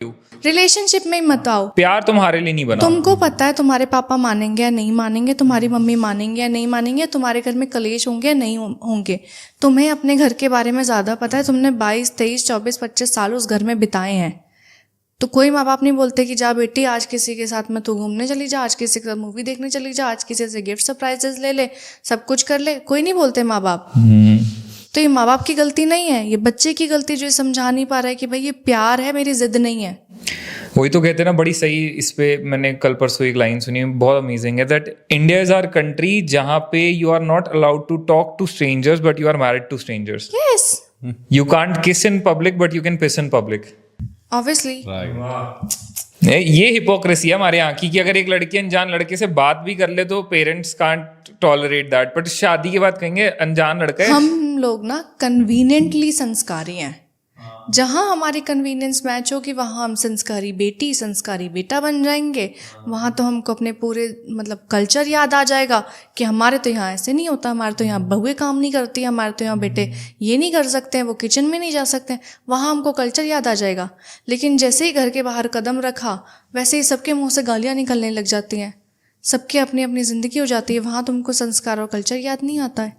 Relationship में ही मत आओ। प्यार तुम्हारे लिए नहीं बना। तुमको पता है तुम्हारे पापा मानेंगे या नहीं मानेंगे, तुम्हारी मम्मी मानेंगे या नहीं मानेंगे, तुम्हारे घर में कलेश होंगे या नहीं होंगे। तुम्हें अपने घर के बारे में ज़्यादा पता है। तुमने 22, 23, 24, 25 साल उस घर में बिताए हैं। तो कोई माँ बाप नहीं बोलते कि जा बेटी आज किसी के साथ में तू घूमने चली जा, आज किसी के साथ मूवी देखने चली जा, आज किसी से गिफ्ट सरप्राइजेस ले ले, सब कुछ कर ले। कोई नहीं बोलते माँ बाप। तो ये माँ बाप की गलती नहीं है, ये बच्चे की गलती जो ये समझा नहीं पा रहा है कि भाई ये प्यार है, मेरी जिद नहीं है। वही तो कहते हैं ना, बड़ी सही। इस पे मैंने कल परसों एक लाइन सुनी, बहुत अमेजिंग है, that India is our country जहाँ पे you are not allowed to talk to strangers but you are married to strangers. Yes, you can't kiss in public but you can piss in public. Obviously. ये hypocrisy है हमारे यहाँ की, कि अगर एक लड़की अनजान लड़के से बात भी कर ले तो parents can't tolerate that, but शादी के बाद कहेंगे अनजान लड़का है। हम लोग ना कन्वीनियंटली संस्कारी हैं। जहाँ हमारी कन्वीनियंस मैच होगी वहाँ हम संस्कारी बेटी संस्कारी बेटा बन जाएंगे। वहाँ तो हमको अपने पूरे मतलब कल्चर याद आ जाएगा कि हमारे तो यहाँ ऐसे नहीं होता, हमारे तो यहाँ बहुएं काम नहीं करती, हमारे तो यहाँ बेटे ये नहीं कर सकते हैं, वो किचन में नहीं जा सकते हैं। वहाँ हमको कल्चर याद आ जाएगा। लेकिन जैसे ही घर के बाहर कदम रखा वैसे ही सबके मुँह से गालियाँ निकलने लग जाती हैं, सबकी अपनी अपनी ज़िंदगी हो जाती है। वहाँ तुमको संस्कार और कल्चर याद नहीं आता है।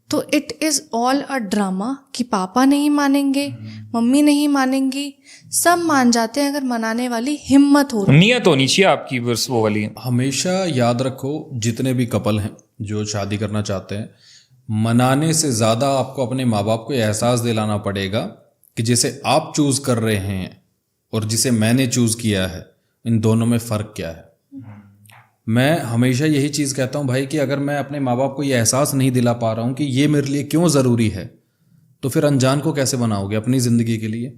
तो it is all a drama कि पापा नहीं मानेंगे, मम्मी नहीं मानेंगी, सब मान जाते हैं अगर मनाने वाली हिम्मत हो। नियत होनी चाहिए आपकी बस वो वाली। हमेशा याद रखो, जितने भी कपल हैं जो शादी करना चाहते हैं, मनाने से ज़्यादा आपको अपने माँ बाप को एहसास दिलाना पड़ेगा कि जिसे आप चूज़ कर रहे हैं और जिसे मैंने चूज़ किया है, इन दोनों में फ़र्क क्या है। मैं हमेशा यही चीज़ कहता हूँ भाई कि अगर मैं अपने माँ बाप को ये एहसास नहीं दिला पा रहा हूँ कि ये मेरे लिए क्यों ज़रूरी है, तो फिर अनजान को कैसे बनाओगे अपनी ज़िंदगी के लिए।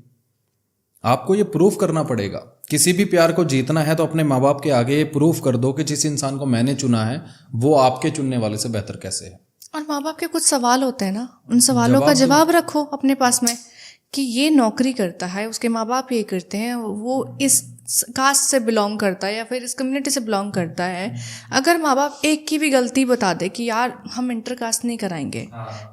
आपको ये प्रूफ करना पड़ेगा। किसी भी प्यार को जीतना है तो अपने माँ बाप के आगे ये प्रूफ कर दो कि जिस इंसान को मैंने चुना है वो आपके चुनने वाले से बेहतर कैसे है। और माँ बाप के कुछ सवाल होते हैं ना, उन सवालों का जवाब रखो अपने पास में कि ये नौकरी करता है, उसके माँ बाप ये करते हैं, वो इस कास्ट से बिलोंग करता है या फिर इस कम्युनिटी से बिलोंग करता है। अगर माँ बाप एक की भी गलती बता दे कि यार हम इंटर कास्ट नहीं कराएंगे,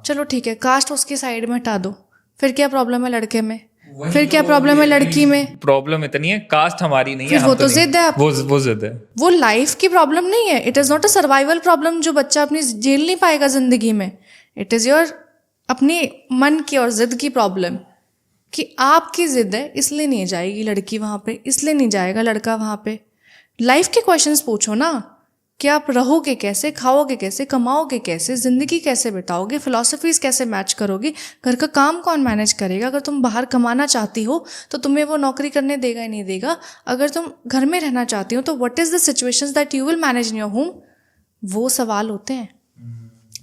चलो ठीक है, कास्ट उसकी साइड में हटा दो, फिर क्या प्रॉब्लम है लड़के में, फिर क्या प्रॉब्लम है लड़की में। प्रॉब्लम इतनी है, कास्ट हमारी नहीं है, वो तो जिद है, वो जिद है, वो लाइफ की प्रॉब्लम नहीं है। It is not a survival problem जो बच्चा अपनी झेल नहीं पाएगा जिंदगी में। इट इज़ योर अपनी मन की और जिद की प्रॉब्लम कि आपकी जिद है इसलिए नहीं जाएगी लड़की वहाँ पे, इसलिए नहीं जाएगा लड़का वहाँ पे। लाइफ के क्वेश्चंस पूछो ना कि आप रहोगे कैसे, खाओगे कैसे, कमाओगे कैसे, ज़िंदगी कैसे बिताओगे, फिलॉसफीज़ कैसे मैच करोगे, घर का काम कौन मैनेज करेगा। अगर तुम बाहर कमाना चाहती हो तो तुम्हें वो नौकरी करने देगा ही नहीं देगा। अगर तुम घर में रहना चाहती हो तो what is the situations that you will manage in your home. वो सवाल होते हैं।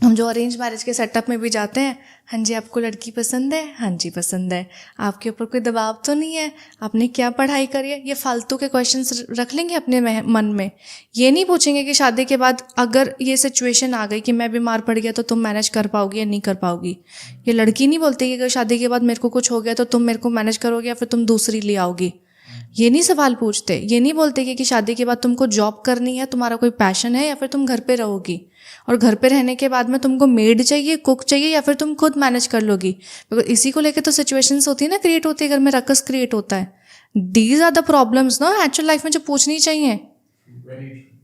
हम जो अरेंज मैरिज के सेटअप में भी जाते हैं, हाँ जी आपको लड़की पसंद है, हाँ जी पसंद है, आपके ऊपर कोई दबाव तो नहीं है, आपने क्या पढ़ाई करी है, ये फालतू के क्वेश्चंस रख लेंगे अपने मन में। ये नहीं पूछेंगे कि शादी के बाद अगर ये सिचुएशन आ गई कि मैं बीमार पड़ गया तो तुम मैनेज कर पाओगी या नहीं कर पाओगी। ये लड़की नहीं बोलती कि अगर शादी के बाद मेरे को कुछ हो गया तो तुम मेरे को मैनेज करोगे या फिर तुम दूसरी ले आओगी। ये नहीं सवाल पूछते। ये नहीं बोलते कि शादी के बाद तुमको जॉब करनी है, तुम्हारा कोई पैशन है, या फिर तुम घर पे रहोगी और घर पे रहने के बाद में तुमको मेड चाहिए, कुक चाहिए, या फिर तुम खुद मैनेज कर लोगी। बिकॉज इसी को लेके तो सिचुएशंस होती है ना, क्रिएट होती है घर में, रकस क्रिएट होता है। दीज आर द प्रॉब्लम्स ना एक्चुअल लाइफ में जो पूछनी चाहिए।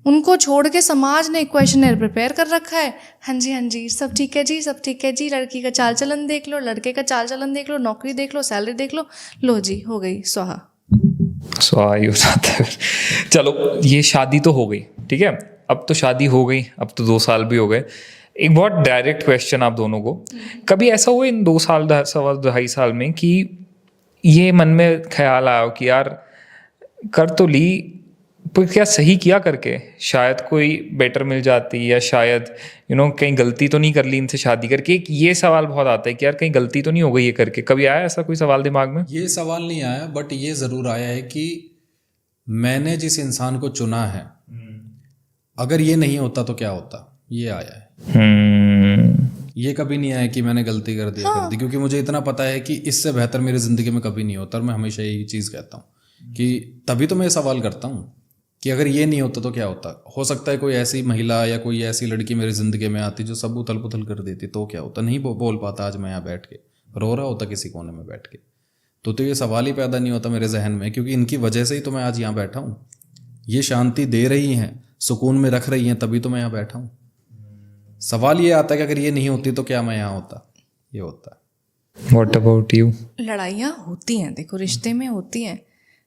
उनको छोड़ के समाज ने एक क्वेश्चनर प्रिपेयर कर रखा है। हाँ जी सब ठीक है जी, सब ठीक है जी, लड़की का चाल चलन देख लो, लड़के का चाल चलन देख लो, नौकरी देख लो, सैलरी देख लो जी हो गई स्वाहा। स्वाहा हो जाता है। चलो ये शादी तो हो गई, ठीक है, अब तो शादी हो गई, अब तो 2 साल भी हो गए। एक बहुत डायरेक्ट क्वेश्चन आप दोनों को, कभी ऐसा हुआ इन 2 साल 2.5 साल में कि ये मन में ख्याल आया कि यार कर तो ली पर क्या सही किया करके, शायद कोई बेटर मिल जाती, या शायद कहीं गलती तो नहीं कर ली इनसे शादी करके। एक ये सवाल बहुत आता है कि यार कहीं गलती तो नहीं हो गई ये करके। कभी आया ऐसा कोई सवाल दिमाग में? ये सवाल नहीं आया, बट ये ज़रूर आया है कि मैंने जिस इंसान को चुना है अगर ये नहीं होता तो क्या होता, ये आया है। ये कभी नहीं आया कि मैंने गलती कर दी, क्योंकि मुझे इतना पता है कि इससे बेहतर मेरी ज़िंदगी में कभी नहीं होता। और मैं हमेशा यही चीज़ कहता हूँ कि तभी तो मैं सवाल करता हूँ कि अगर ये नहीं होता तो क्या होता। हो सकता है कोई ऐसी महिला या कोई ऐसी लड़की मेरी ज़िंदगी में आती जो सब उथल पुथल कर देती, तो क्या होता। नहीं बोल पाता आज मैं यहाँ बैठ के, रो रहा होता किसी कोने में बैठ के। तो ये सवाल ही पैदा नहीं होता मेरे जहन में, क्योंकि इनकी वजह से ही तो मैं आज यहाँ बैठा हूँ। ये शांति दे रही हैं, सुकून में रख रही हैं, तभी तो मैं यहाँ बैठा हूँ। सवाल ये आता है कि अगर ये नहीं होती तो क्या मैं यहाँ होता। ये होता है। What about you? लड़ाइयाँ होती हैं, देखो रिश्ते में होती हैं,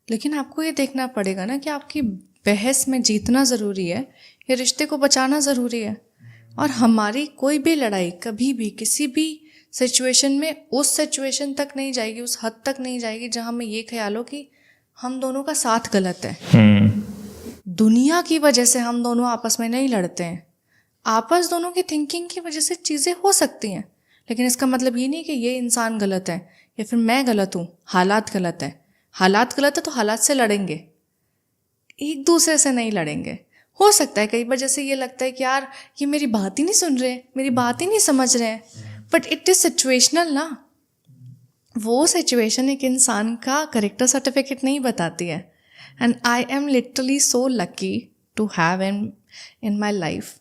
लेकिन आपको ये देखना पड़ेगा ना कि आपकी बहस में जीतना ज़रूरी है या रिश्ते को बचाना ज़रूरी है। और हमारी कोई भी लड़ाई कभी भी किसी भी सिचुएशन में उस सिचुएशन तक नहीं जाएगी, उस हद तक नहीं जाएगी जहाँ में ये ख्याल हो कि हम दोनों का साथ गलत है। दुनिया की वजह से हम दोनों आपस में नहीं लड़ते हैं, आपस दोनों की थिंकिंग की वजह से चीज़ें हो सकती हैं, लेकिन इसका मतलब ये नहीं कि ये इंसान गलत है या फिर मैं गलत हूँ, हालात गलत है। हालात गलत है तो हालात से लड़ेंगे, एक दूसरे से नहीं लड़ेंगे। हो सकता है कई बार जैसे ये लगता है कि यार ये मेरी बात ही नहीं सुन रहे, मेरी बात ही नहीं समझ रहे हैं, बट इट इज़ सिचुएशनल ना। वो सिचुएशन एक इंसान का करेक्टर सर्टिफिकेट नहीं बताती है। And I am literally so lucky to have in my life.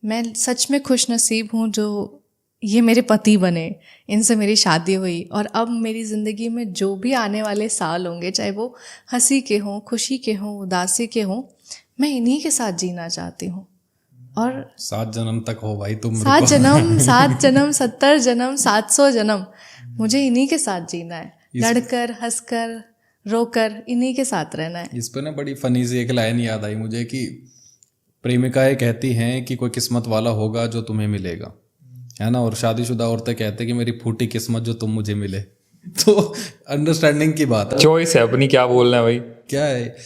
मैं सच में खुश नसीब हूँ जो ये मेरे पति बने, इनसे मेरी शादी हुई, और अब मेरी ज़िंदगी में जो भी आने वाले साल होंगे, चाहे वो हंसी के हों, खुशी के हों, उदासी के हों, मैं इन्हीं के साथ जीना चाहती हूँ। और 7 जन्म तक हो भाई तुम। 7 जन्म 70 जन्म 700 जन्म मुझे इन्हीं के साथ जीना है, लड़कर हंसकर रोकर इन्हीं के साथ रहना है। इस पे ना बड़ी फनी सी एक लाइन याद आई मुझे कि प्रेमिकाएं कहती हैं कि कोई किस्मत वाला होगा जो तुम्हें मिलेगा, है ना, और शादीशुदा औरतें कहते हैं कि मेरी फूटी किस्मत जो तुम मुझे मिले। तो अंडरस्टैंडिंग की बात है, चॉइस है अपनी, क्या बोलना है भाई। क्या है,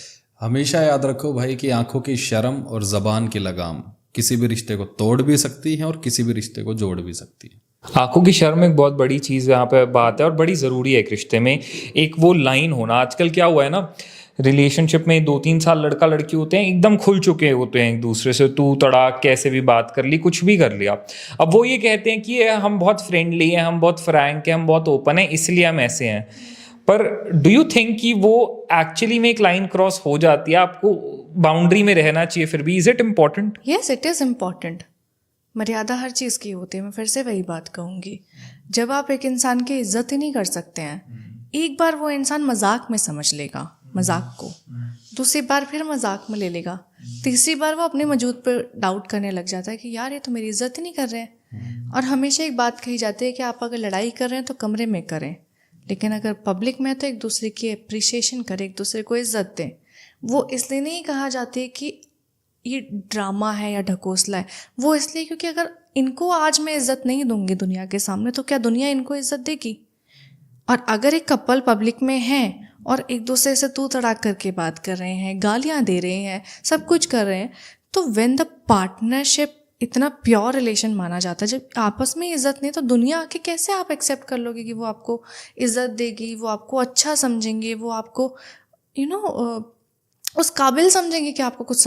हमेशा याद रखो भाई कि आंखों की शर्म और जबान की लगाम किसी भी रिश्ते को तोड़ भी सकती है और किसी भी रिश्ते को जोड़ भी सकती है। आंखों की शर्म एक बहुत बड़ी चीज़ यहाँ पे बात है और बड़ी ज़रूरी है एक रिश्ते में, एक वो लाइन होना। आजकल क्या हुआ है ना, रिलेशनशिप में 2-3 साल लड़का लड़की होते हैं, एकदम खुल चुके होते हैं एक दूसरे से, तू तड़ाक कैसे भी बात कर ली, कुछ भी कर लिया। अब वो ये कहते हैं कि हम बहुत फ्रेंडली हैं, हम बहुत फ्रैंक हैं, हम बहुत ओपन हैं, इसलिए हम ऐसे हैं। पर डू यू थिंक कि वो एक्चुअली में एक लाइन क्रॉस हो जाती है? आपको बाउंड्री में रहना चाहिए फिर भी। Is it important? Yes, it is important. मर्यादा हर चीज़ की होती है। मैं फिर से वही बात कहूँगी, जब आप एक इंसान की इज्जत ही नहीं कर सकते हैं, एक बार वो इंसान मजाक में समझ लेगा मजाक को, दूसरी बार फिर मजाक में ले लेगा, तीसरी बार वो अपने वजूद पर डाउट करने लग जाता है कि यार ये तो मेरी इज्जत ही नहीं कर रहे हैं। और हमेशा एक बात कही जाती है कि आप अगर लड़ाई कर रहे हैं तो कमरे में करें, लेकिन अगर पब्लिक में तो एक दूसरे की अप्रिसिएशन करें, एक दूसरे को इज्जत दें। वो इसलिए नहीं कहा जाती कि ये ड्रामा है या ढकोसला है, वो इसलिए क्योंकि अगर इनको आज मैं इज्जत नहीं दूंगी दुनिया के सामने तो क्या दुनिया इनको इज्जत देगी? और अगर एक कपल पब्लिक में है और एक दूसरे से तू तड़ाक करके बात कर रहे हैं, गालियां दे रहे हैं, सब कुछ कर रहे हैं, तो व्हेन द पार्टनरशिप इतना प्योर रिलेशन माना जाता है, जब आपस में इज्जत नहीं तो दुनिया आके कैसे आप एक्सेप्ट कर लोगे कि वो आपको इज्जत देगी, वो आपको अच्छा समझेंगे, वो आपको उस काबिल समझेंगे कि आपको कुछ